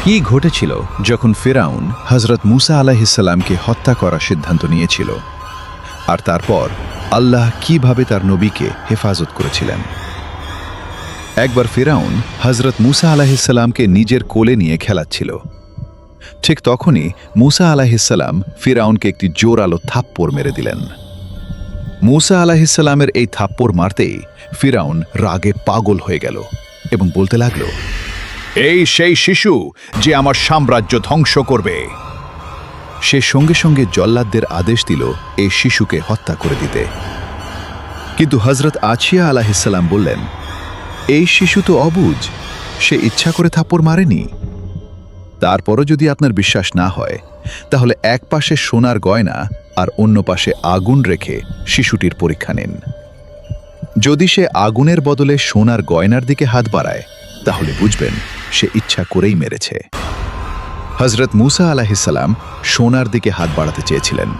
কি ঘটেছিল যখন ফিরাউন হযরত মূসা আলাইহিসসালামকে হত্যা করার সিদ্ধান্ত নিয়েছিল, আর তারপর আল্লাহ কিভাবে তার নবীকে হেফাজত করেছিলেন। একবার ফিরাউন হযরত মূসা আলাইহিসসালামকে নিজের কোলে নিয়ে খেলাচ্ছিল। ঠিক তখনই মূসা আলাইহিসসালাম ফিরাউনকে একটি জোরালো থাপ্পড় মেরে দিলেন। মূসা আলাইহিসসালামের এই থাপ্পড় মারতেই ফিরাউন রাগে পাগল হয়ে গেল এবং বলতে লাগল, এই সেই শিশু যে আমার সাম্রাজ্য ধ্বংস করবে। সে সঙ্গে সঙ্গে জল্লাদদের আদেশ দিল এই শিশুকে হত্যা করে দিতে। কিন্তু হযরত আছিয়া আলাইহিসসালাম বললেন, এই শিশু তো অবুঝ, সে ইচ্ছা করে থাপ্পড় মারেনি। তারপরও যদি আপনার বিশ্বাস না হয়, তাহলে এক পাশে সোনার গয়না আর অন্য পাশে আগুন রেখে শিশুটির পরীক্ষা নিন। যদি সে আগুনের বদলে সোনার গয়নার দিকে হাত বাড়ায়, তাহলে বুঝবেন সে ইচ্ছা করেই মেরেছে। হযরত মূসা আলাইহিসসালাম সোনার দিকে হাত বাড়াতে চেয়েছিলেন।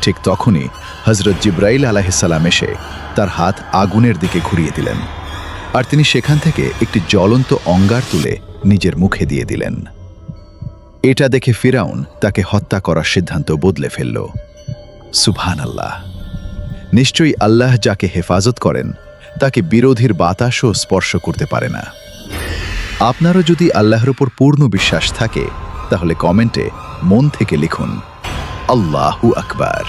ঠিক তখনই হযরত জিবরাইল আলাইহিসসালাম এসে তার হাত আগুনের দিকে ঘুরিয়ে দিলেন, আর তিনি সেখান থেকে একটি জ্বলন্ত অঙ্গার তুলে নিজের মুখে দিয়ে দিলেন। এটা দেখে ফিরাউন তাকে হত্যা করার সিদ্ধান্ত বদলে ফেলল। সুবহানাল্লাহ! নিশ্চয়ই আল্লাহ যাকে হেফাজত করেন তাকে বিরোধীর বাতাসও স্পর্শ করতে পারে না। আপনারও যদি আল্লাহর উপর পূর্ণ বিশ্বাস থাকে, তাহলে কমেন্টে মন থেকে লিখুন, আল্লাহু আকবার।